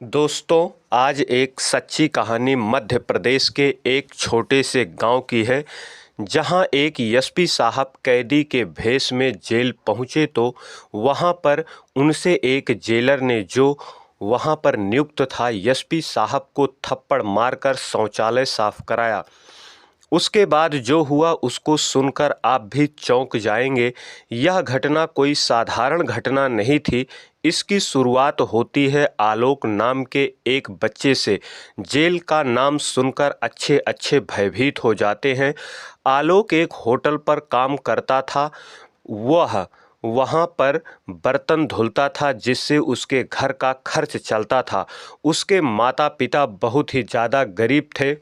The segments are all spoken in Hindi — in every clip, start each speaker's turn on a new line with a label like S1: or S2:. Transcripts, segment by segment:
S1: दोस्तों, आज एक सच्ची कहानी मध्य प्रदेश के एक छोटे से गांव की है, जहां एक एसपी साहब कैदी के भेष में जेल पहुंचे तो वहां पर उनसे एक जेलर ने जो वहां पर नियुक्त था एसपी साहब को थप्पड़ मारकर शौचालय साफ कराया। उसके बाद जो हुआ उसको सुनकर आप भी चौंक जाएंगे। यह घटना कोई साधारण घटना नहीं थी। इसकी शुरुआत होती है आलोक नाम के एक बच्चे से। जेल का नाम सुनकर अच्छे अच्छे भयभीत हो जाते हैं। आलोक एक होटल पर काम करता था। वह वहाँ पर बर्तन धुलता था, जिससे उसके घर का खर्च चलता था। उसके माता पिता बहुत ही ज़्यादा गरीब थे।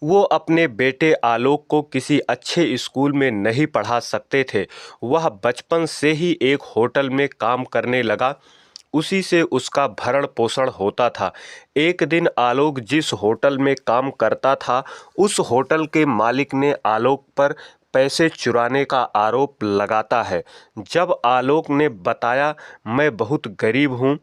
S1: वो अपने बेटे आलोक को किसी अच्छे स्कूल में नहीं पढ़ा सकते थे। वह बचपन से ही एक होटल में काम करने लगा। उसी से उसका भरण पोषण होता था। एक दिन आलोक जिस होटल में काम करता था, उस होटल के मालिक ने आलोक पर पैसे चुराने का आरोप लगाता है। जब आलोक ने बताया, मैं बहुत गरीब हूँ,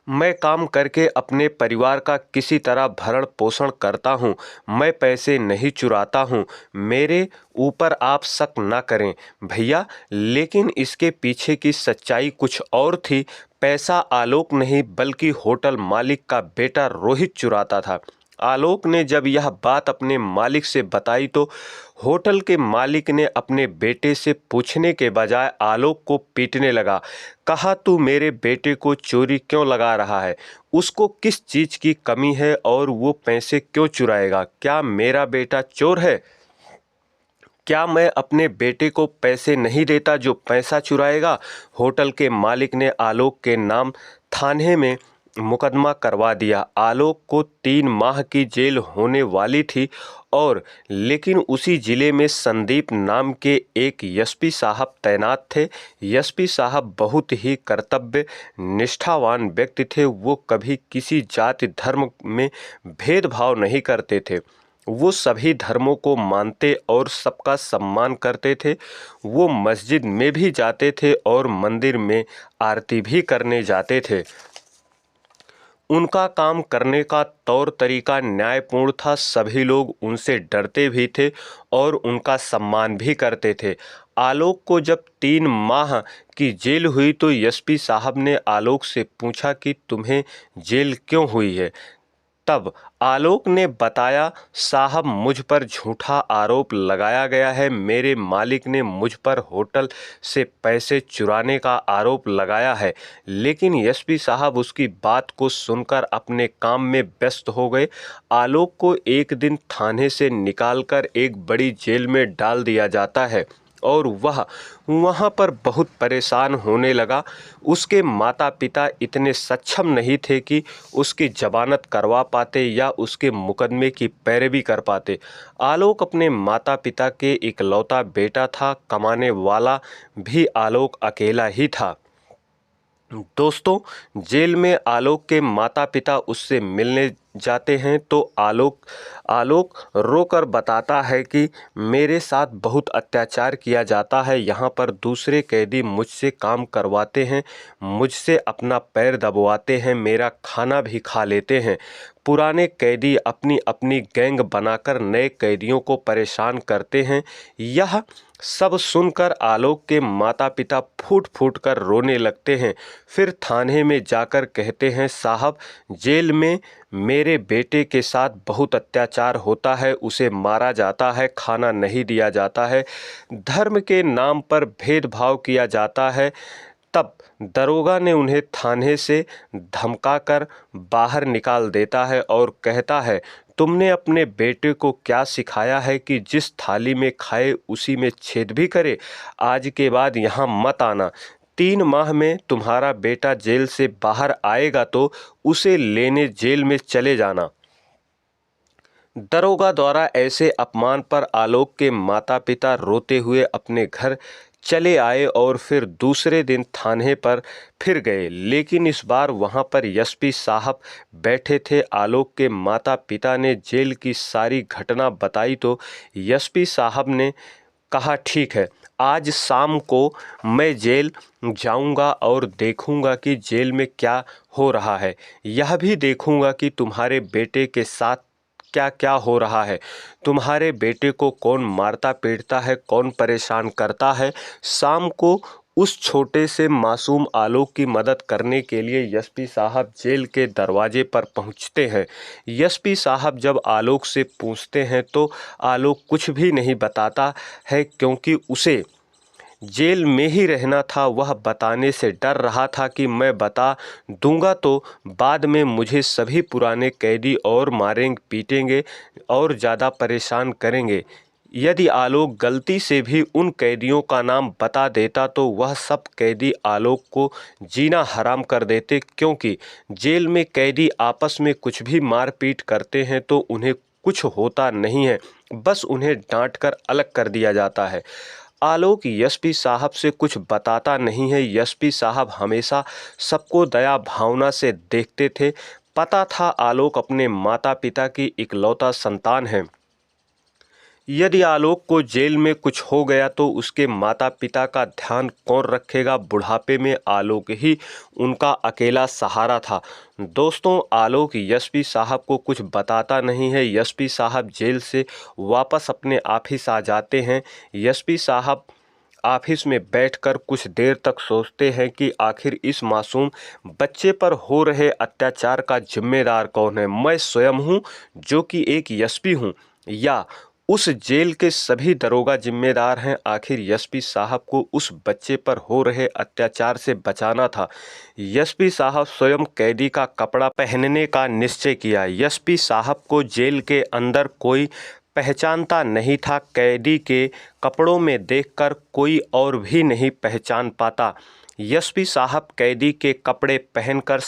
S1: मैं काम करके अपने परिवार का किसी तरह भरण पोषण करता हूँ, मैं पैसे नहीं चुराता हूँ, मेरे ऊपर आप शक ना करें भैया। लेकिन इसके पीछे की सच्चाई कुछ और थी। पैसा आलोक नहीं बल्कि होटल मालिक का बेटा रोहित चुराता था। आलोक ने जब यह बात अपने मालिक से बताई तो होटल के मालिक ने अपने बेटे से पूछने के बजाय आलोक को पीटने लगा। कहा, तू मेरे बेटे को चोरी क्यों लगा रहा है? उसको किस चीज़ की कमी है और वो पैसे क्यों चुराएगा? क्या मेरा बेटा चोर है? क्या मैं अपने बेटे को पैसे नहीं देता जो पैसा चुराएगा? होटल के मालिक ने आलोक के नाम थाने में मुकदमा करवा दिया। आलोक को 3 माह की जेल होने वाली थी और लेकिन उसी जिले में संदीप नाम के एक एसपी साहब तैनात थे। एसपी साहब बहुत ही कर्तव्य निष्ठावान व्यक्ति थे। वो कभी किसी जाति धर्म में भेदभाव नहीं करते थे। वो सभी धर्मों को मानते और सबका सम्मान करते थे। वो मस्जिद में भी जाते थे और मंदिर में आरती भी करने जाते थे। उनका काम करने का तौर तरीका न्यायपूर्ण था। सभी लोग उनसे डरते भी थे और उनका सम्मान भी करते थे। आलोक को जब 3 माह की जेल हुई तो एसपी साहब ने आलोक से पूछा कि तुम्हें जेल क्यों हुई है? तब आलोक ने बताया, साहब मुझ पर झूठा आरोप लगाया गया है। मेरे मालिक ने मुझ पर होटल से पैसे चुराने का आरोप लगाया है। लेकिन एसपी साहब उसकी बात को सुनकर अपने काम में व्यस्त हो गए। आलोक को एक दिन थाने से निकालकर एक बड़ी जेल में डाल दिया जाता है और वह वहाँ पर बहुत परेशान होने लगा। उसके माता पिता इतने सक्षम नहीं थे कि उसकी जमानत करवा पाते या उसके मुकदमे की पैरवी कर पाते। आलोक अपने माता पिता के इकलौता बेटा था। कमाने वाला भी आलोक अकेला ही था। दोस्तों, जेल में आलोक के माता पिता उससे मिलने जाते हैं तो आलोक रोकर बताता है कि मेरे साथ बहुत अत्याचार किया जाता है। यहाँ पर दूसरे कैदी मुझसे काम करवाते हैं, मुझसे अपना पैर दबवाते हैं, मेरा खाना भी खा लेते हैं। पुराने कैदी अपनी अपनी गैंग बनाकर नए कैदियों को परेशान करते हैं। यह सब सुनकर आलोक के माता पिता फूट फूट कर रोने लगते हैं। फिर थाने में जाकर कहते हैं, साहब जेल में मेरे बेटे के साथ बहुत अत्याचार होता है, उसे मारा जाता है, खाना नहीं दिया जाता है, धर्म के नाम पर भेदभाव किया जाता है। तब दरोगा ने उन्हें थाने से धमकाकर बाहर निकाल देता है और कहता है, तुमने अपने बेटे को क्या सिखाया है कि जिस थाली में खाए उसी में छेद भी करे? आज के बाद यहाँ मत आना। 3 माह में तुम्हारा बेटा जेल से बाहर आएगा तो उसे लेने जेल में चले जाना। दरोगा द्वारा ऐसे अपमान पर आलोक के माता पिता रोते हुए अपने घर चले आए और फिर दूसरे दिन थाने पर फिर गए। लेकिन इस बार वहां पर एसपी साहब बैठे थे। आलोक के माता पिता ने जेल की सारी घटना बताई तो एसपी साहब ने कहा, ठीक है, आज शाम को मैं जेल जाऊंगा और देखूंगा कि जेल में क्या हो रहा है। यह भी देखूंगा कि तुम्हारे बेटे के साथ क्या क्या हो रहा है। तुम्हारे बेटे को कौन मारता पीटता है, कौन परेशान करता है। शाम को उस छोटे से मासूम आलोक की मदद करने के लिए एसपी साहब जेल के दरवाजे पर पहुंचते हैं। एसपी साहब जब आलोक से पूछते हैं तो आलोक कुछ भी नहीं बताता है, क्योंकि उसे जेल में ही रहना था। वह बताने से डर रहा था कि मैं बता दूंगा तो बाद में मुझे सभी पुराने कैदी और मारेंगे, पीटेंगे और ज़्यादा परेशान करेंगे। यदि आलोक गलती से भी उन कैदियों का नाम बता देता तो वह सब कैदी आलोक को जीना हराम कर देते, क्योंकि जेल में कैदी आपस में कुछ भी मारपीट करते हैं तो उन्हें कुछ होता नहीं है, बस उन्हें डांटकर अलग कर दिया जाता है। आलोक एसपी साहब से कुछ बताता नहीं है। एसपी साहब हमेशा सबको दया भावना से देखते थे। पता था आलोक अपने माता पिता की इकलौता संतान है। यदि आलोक को जेल में कुछ हो गया तो उसके माता पिता का ध्यान कौन रखेगा। बुढ़ापे में आलोक ही उनका अकेला सहारा था। दोस्तों, आलोक एसपी साहब को कुछ बताता नहीं है। एसपी साहब जेल से वापस अपने ऑफिस आ जाते हैं। एसपी साहब ऑफिस में बैठकर कुछ देर तक सोचते हैं कि आखिर इस मासूम बच्चे पर हो रहे अत्याचार का जिम्मेदार कौन है। मैं स्वयं हूँ जो कि एक एसपी हूँ, या उस जेल के सभी दरोगा जिम्मेदार हैं। आखिर एसपी साहब को उस बच्चे पर हो रहे अत्याचार से बचाना था। एसपी साहब स्वयं कैदी का कपड़ा पहनने का निश्चय किया। एसपी साहब को जेल के अंदर कोई पहचानता नहीं था। कैदी के कपड़ों में देखकर कोई और भी नहीं पहचान पाता। एसपी साहब कैदी के कपड़े पहनकर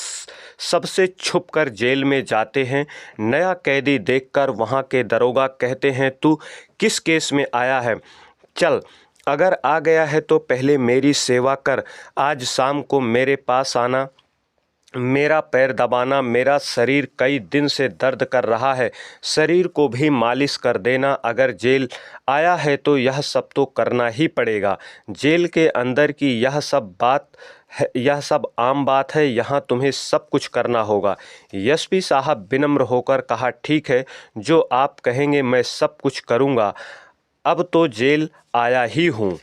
S1: सबसे छुपकर जेल में जाते हैं। नया कैदी देखकर वहां के दरोगा कहते हैं, तू किस केस में आया है? चल, अगर आ गया है तो पहले मेरी सेवा कर। आज शाम को मेरे पास आना, मेरा पैर दबाना। मेरा शरीर कई दिन से दर्द कर रहा है, शरीर को भी मालिश कर देना। अगर जेल आया है तो यह सब तो करना ही पड़ेगा। जेल के अंदर की यह सब आम बात है। यहाँ तुम्हें सब कुछ करना होगा। एसपी साहब विनम्र होकर कहा, ठीक है, जो आप कहेंगे मैं सब कुछ करूँगा। अब तो जेल आया ही हूँ।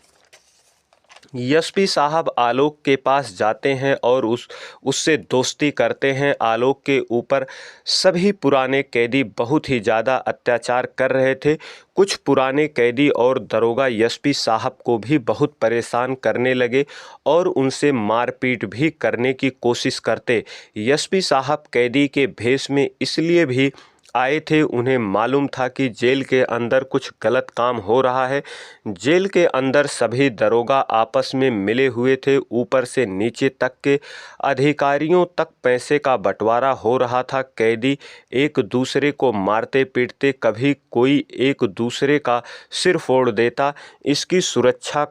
S1: एसपी साहब आलोक के पास जाते हैं और उससे दोस्ती करते हैं। आलोक के ऊपर सभी पुराने कैदी बहुत ही ज़्यादा अत्याचार कर रहे थे। कुछ पुराने कैदी और दरोगा एसपी साहब को भी बहुत परेशान करने लगे और उनसे मारपीट भी करने की कोशिश करते। एसपी साहब कैदी के भेष में इसलिए भी आए थे, उन्हें मालूम था कि जेल के अंदर कुछ गलत काम हो रहा है। जेल के अंदर सभी दरोगा आपस में मिले हुए थे। ऊपर से नीचे तक के अधिकारियों तक पैसे का बंटवारा हो रहा था। कैदी एक दूसरे को मारते पीटते, कभी कोई एक दूसरे का सिर फोड़ देता। इसकी सुरक्षा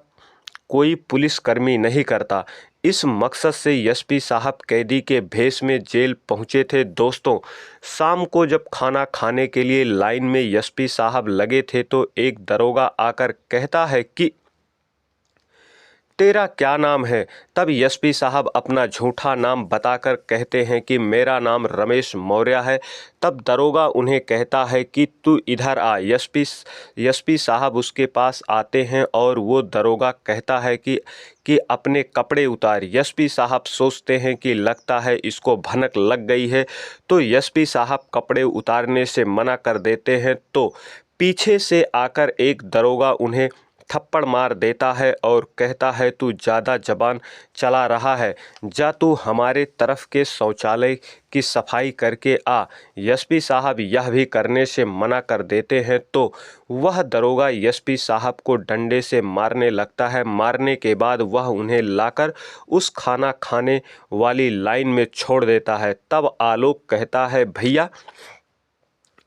S1: कोई पुलिसकर्मी नहीं करता। इस मकसद से एसपी साहब कैदी के भेष में जेल पहुंचे थे। दोस्तों, शाम को जब खाना खाने के लिए लाइन में एसपी साहब लगे थे तो एक दरोगा आकर कहता है कि तेरा क्या नाम है? तब एसपी साहब अपना झूठा नाम बताकर कहते हैं कि मेरा नाम रमेश मौर्य है। तब दरोगा उन्हें कहता है कि तू इधर आ। एसपी साहब उसके पास आते हैं और वो दरोगा कहता है कि अपने कपड़े उतार। एसपी साहब सोचते हैं कि लगता है इसको भनक लग गई है, तो एसपी साहब कपड़े उतारने से मना कर देते हैं। तो पीछे से आकर एक दरोगा उन्हें थप्पड़ मार देता है और कहता है, तू ज़्यादा जबान चला रहा है, जा तू हमारे तरफ के शौचालय की सफाई करके आ। एसपी साहब यह भी करने से मना कर देते हैं तो वह दरोगा एसपी साहब को डंडे से मारने लगता है। मारने के बाद वह उन्हें लाकर उस खाना खाने वाली लाइन में छोड़ देता है। तब आलोक कहता है, भैया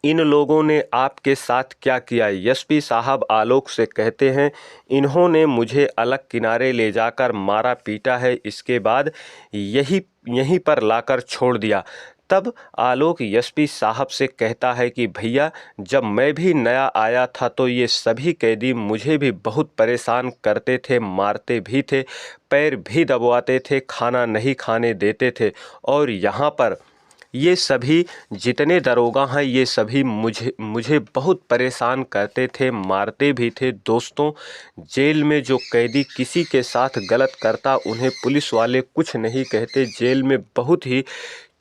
S1: इन लोगों ने आपके साथ क्या किया? एसपी साहब आलोक से कहते हैं, इन्होंने मुझे अलग किनारे ले जाकर मारा पीटा है, इसके बाद यहीं पर लाकर छोड़ दिया। तब आलोक एसपी साहब से कहता है कि भैया, जब मैं भी नया आया था तो ये सभी कैदी मुझे भी बहुत परेशान करते थे, मारते भी थे, पैर भी दबवाते थे, खाना नहीं खाने देते थे। और यहाँ पर ये सभी जितने दरोगा हैं ये सभी मुझे बहुत परेशान करते थे, मारते भी थे। दोस्तों, जेल में जो कैदी किसी के साथ गलत करता उन्हें पुलिस वाले कुछ नहीं कहते। जेल में बहुत ही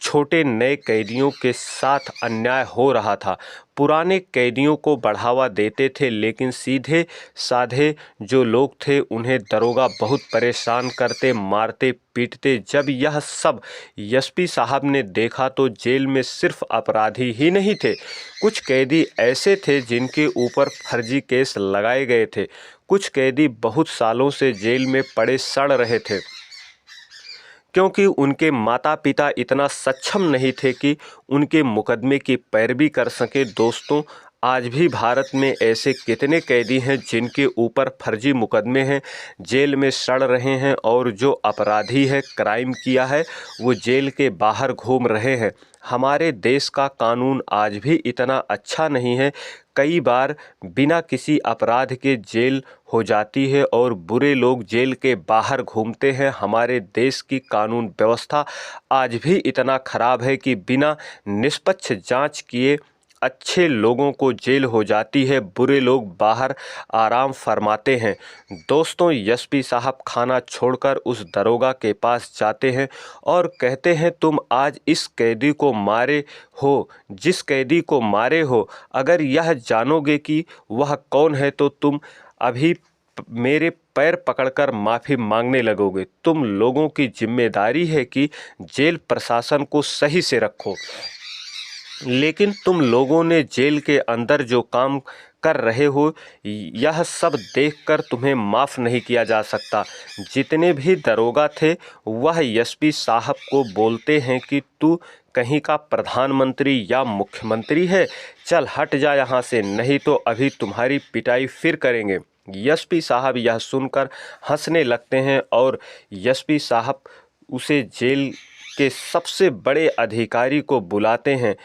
S1: छोटे नए कैदियों के साथ अन्याय हो रहा था। पुराने कैदियों को बढ़ावा देते थे, लेकिन सीधे साधे जो लोग थे उन्हें दरोगा बहुत परेशान करते, मारते पीटते। जब यह सब एसपी साहब ने देखा तो जेल में सिर्फ अपराधी ही नहीं थे, कुछ कैदी ऐसे थे जिनके ऊपर फर्जी केस लगाए गए थे। कुछ कैदी बहुत सालों से जेल में पड़े सड़ रहे थे, क्योंकि उनके माता पिता इतना सक्षम नहीं थे कि उनके मुकदमे की पैरवी कर सके। दोस्तों, आज भी भारत में ऐसे कितने कैदी हैं जिनके ऊपर फर्जी मुकदमे हैं, जेल में सड़ रहे हैं, और जो अपराधी है, क्राइम किया है, वो जेल के बाहर घूम रहे हैं। हमारे देश का कानून आज भी इतना अच्छा नहीं है। कई बार बिना किसी अपराध के जेल हो जाती है और बुरे लोग जेल के बाहर घूमते हैं। हमारे देश की कानून व्यवस्था आज भी इतना खराब है कि बिना निष्पक्ष जांच किए अच्छे लोगों को जेल हो जाती है, बुरे लोग बाहर आराम फरमाते हैं। दोस्तों, एसपी साहब खाना छोड़कर उस दरोगा के पास जाते हैं और कहते हैं, तुम आज इस कैदी को मारे हो, जिस कैदी को मारे हो, अगर यह जानोगे कि वह कौन है तो तुम अभी मेरे पैर पकड़कर माफ़ी मांगने लगोगे। तुम लोगों की जिम्मेदारी है कि जेल प्रशासन को सही से रखो, लेकिन तुम लोगों ने जेल के अंदर जो काम कर रहे हो, यह सब देखकर तुम्हें माफ़ नहीं किया जा सकता। जितने भी दरोगा थे वह एसपी साहब को बोलते हैं कि तू कहीं का प्रधानमंत्री या मुख्यमंत्री है, चल हट जा यहाँ से, नहीं तो अभी तुम्हारी पिटाई फिर करेंगे। एसपी साहब यह सुनकर हंसने लगते हैं और एसपी साहब उसे जेल के सबसे बड़े अधिकारी को बुलाते हैं।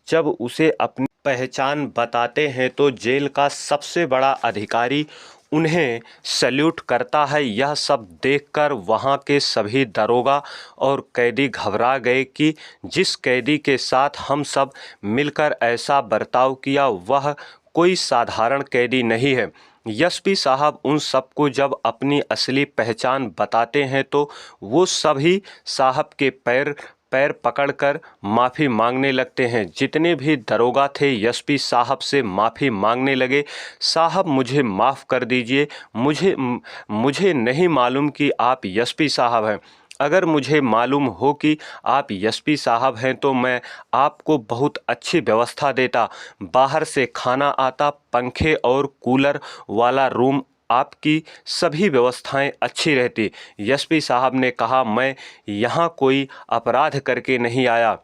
S1: जब उसे अपनी पहचान बताते हैं तो जेल का सबसे बड़ा अधिकारी उन्हें सैल्यूट करता है। यह सब देखकर वहाँ के सभी दरोगा और कैदी घबरा गए कि जिस कैदी के साथ हम सब मिलकर ऐसा बर्ताव किया वह कोई साधारण कैदी नहीं है। एसपी साहब उन सबको जब अपनी असली पहचान बताते हैं तो वो सभी साहब के पैर पकड़कर माफ़ी मांगने लगते हैं। जितने भी दरोगा थे एसपी साहब से माफ़ी मांगने लगे, साहब मुझे माफ़ कर दीजिए, मुझे नहीं मालूम कि आप एसपी साहब हैं। अगर मुझे मालूम हो कि आप एसपी साहब हैं तो मैं आपको बहुत अच्छी व्यवस्था देता, बाहर से खाना आता, पंखे और कूलर वाला रूम, आपकी सभी व्यवस्थाएं अच्छी रहती। एसपी साहब ने कहा, मैं यहाँ कोई अपराध करके नहीं आया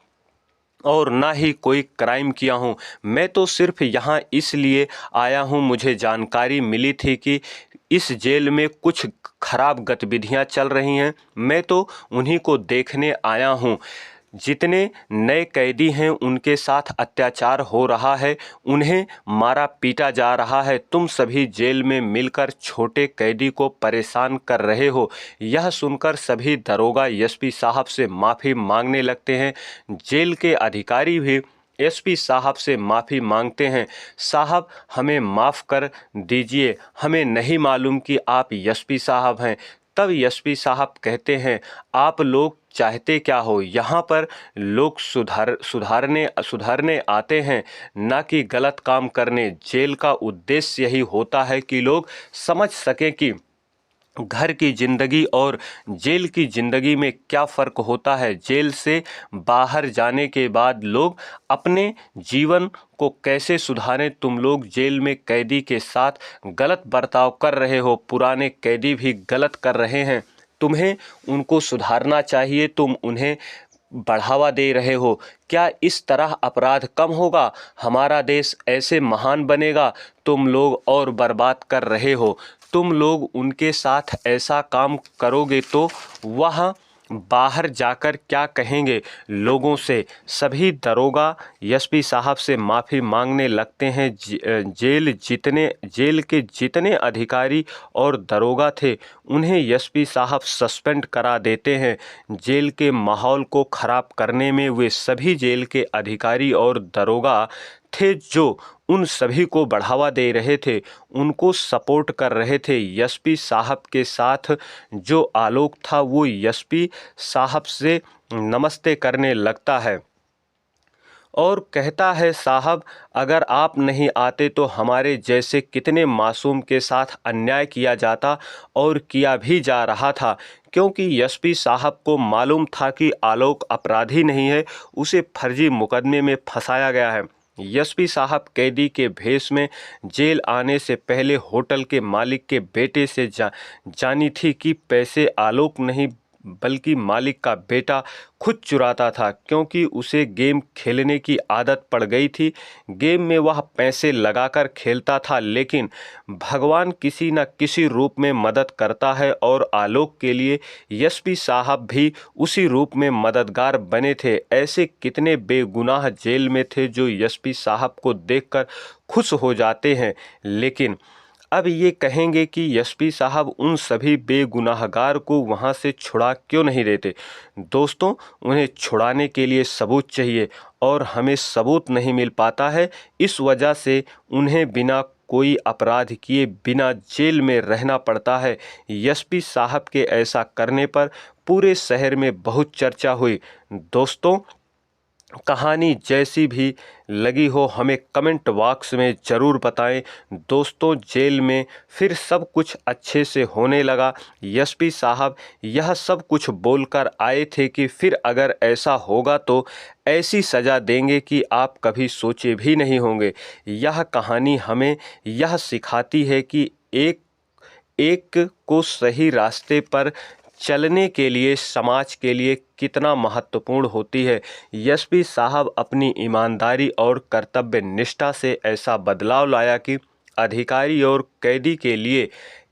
S1: और ना ही कोई क्राइम किया हूँ, मैं तो सिर्फ यहाँ इसलिए आया हूँ, मुझे जानकारी मिली थी कि इस जेल में कुछ खराब गतिविधियाँ चल रही हैं, मैं तो उन्हीं को देखने आया हूँ। जितने नए कैदी हैं उनके साथ अत्याचार हो रहा है, उन्हें मारा पीटा जा रहा है, तुम सभी जेल में मिलकर छोटे कैदी को परेशान कर रहे हो। यह सुनकर सभी दरोगा एसपी साहब से माफ़ी मांगने लगते हैं। जेल के अधिकारी भी एसपी साहब से माफ़ी मांगते हैं, साहब हमें माफ़ कर दीजिए, हमें नहीं मालूम कि आप एसपी साहब हैं। तब एसपी साहब कहते हैं, आप लोग चाहते क्या हो? यहाँ पर लोग सुधारने आते हैं, ना कि गलत काम करने। जेल का उद्देश्य यही होता है कि लोग समझ सकें कि घर की ज़िंदगी और जेल की ज़िंदगी में क्या फ़र्क होता है। जेल से बाहर जाने के बाद लोग अपने जीवन को कैसे सुधारें। तुम लोग जेल में कैदी के साथ गलत बर्ताव कर रहे हो, पुराने कैदी भी गलत कर रहे हैं, तुम्हें उनको सुधारना चाहिए, तुम उन्हें बढ़ावा दे रहे हो। क्या इस तरह अपराध कम होगा? हमारा देश ऐसे महान बनेगा? तुम लोग और बर्बाद कर रहे हो। तुम लोग उनके साथ ऐसा काम करोगे तो वह बाहर जाकर क्या कहेंगे लोगों से। सभी दरोगा एसपी साहब से माफ़ी मांगने लगते हैं। जेल के जितने अधिकारी और दरोगा थे उन्हें एसपी साहब सस्पेंड करा देते हैं। जेल के माहौल को ख़राब करने में वे सभी जेल के अधिकारी और दरोगा थे जो उन सभी को बढ़ावा दे रहे थे, उनको सपोर्ट कर रहे थे। एसपी साहब के साथ जो आलोक था वो एसपी साहब से नमस्ते करने लगता है और कहता है, साहब अगर आप नहीं आते तो हमारे जैसे कितने मासूम के साथ अन्याय किया जाता और किया भी जा रहा था। क्योंकि एसपी साहब को मालूम था कि आलोक अपराधी नहीं है, उसे फर्जी मुकदमे में फंसाया गया है। एसपी साहब कैदी के भेष में जेल आने से पहले होटल के मालिक के बेटे से जानी थी कि पैसे आलोक नहीं बल्कि मालिक का बेटा खुद चुराता था, क्योंकि उसे गेम खेलने की आदत पड़ गई थी। गेम में वह पैसे लगाकर खेलता था, लेकिन भगवान किसी न किसी रूप में मदद करता है और आलोक के लिए एसपी साहब भी उसी रूप में मददगार बने थे। ऐसे कितने बेगुनाह जेल में थे जो एसपी साहब को देखकर खुश हो जाते हैं, लेकिन अब ये कहेंगे कि एसपी साहब उन सभी बेगुनाहगार को वहाँ से छुड़ा क्यों नहीं देते। दोस्तों, उन्हें छुड़ाने के लिए सबूत चाहिए और हमें सबूत नहीं मिल पाता है। इस वजह से उन्हें बिना कोई अपराध किए बिना जेल में रहना पड़ता है। एसपी साहब के ऐसा करने पर पूरे शहर में बहुत चर्चा हुई। दोस्तों, कहानी जैसी भी लगी हो हमें कमेंट बॉक्स में ज़रूर बताएं। दोस्तों, जेल में फिर सब कुछ अच्छे से होने लगा। एसपी साहब यह सब कुछ बोलकर आए थे कि फिर अगर ऐसा होगा तो ऐसी सज़ा देंगे कि आप कभी सोचे भी नहीं होंगे। यह कहानी हमें यह सिखाती है कि एक को सही रास्ते पर चलने के लिए समाज के लिए कितना महत्वपूर्ण होती है। एसपी साहब अपनी ईमानदारी और कर्तव्य निष्ठा से ऐसा बदलाव लाया कि अधिकारी और कैदी के लिए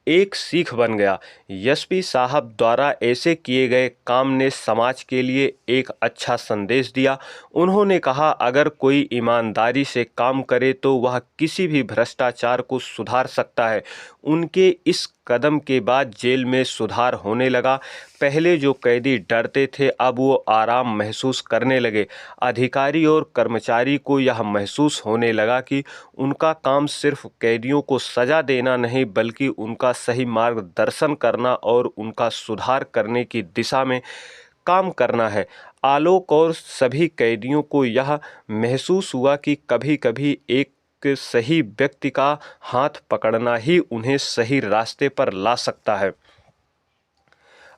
S1: एक सीख बन गया। एसपी साहब द्वारा ऐसे किए गए काम ने समाज के लिए एक अच्छा संदेश दिया। उन्होंने कहा, अगर ईमानदारी ईमानदारी से काम करे तो वह किसी भी भ्रष्टाचार को सुधार सकता है। उनके इस कदम के बाद जेल में सुधार होने लगा। पहले जो कैदी डरते थे अब वो आराम महसूस करने लगे। अधिकारी और कर्मचारी को यह महसूस होने लगा कि उनका काम सिर्फ कैदियों को सज़ा देना नहीं बल्कि उनका सही मार्गदर्शन करना और उनका सुधार करने की दिशा में काम करना है। आलोक और सभी कैदियों को यह महसूस हुआ कि कभी कभी एक सही व्यक्ति का हाथ पकड़ना ही उन्हें सही रास्ते पर ला सकता है।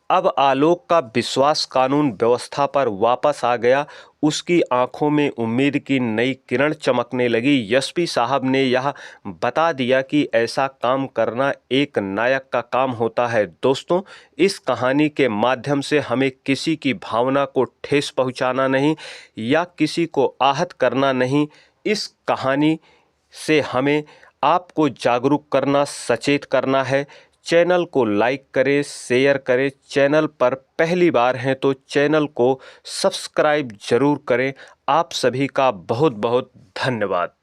S1: अब आलोक का विश्वास कानून व्यवस्था पर वापस आ गया। उसकी आंखों में उम्मीद की नई किरण चमकने लगी। एसपी साहब ने यह बता दिया कि ऐसा काम करना एक नायक का काम होता है। दोस्तों, इस कहानी के माध्यम से हमें किसी की भावना को ठेस पहुंचाना नहीं या किसी को आहत करना नहीं। इस कहानी से हमें आपको जागरूक करना, सचेत करना है। चैनल को लाइक करें, शेयर करें। चैनल पर पहली बार हैं तो चैनल को सब्सक्राइब ज़रूर करें। आप सभी का बहुत बहुत धन्यवाद।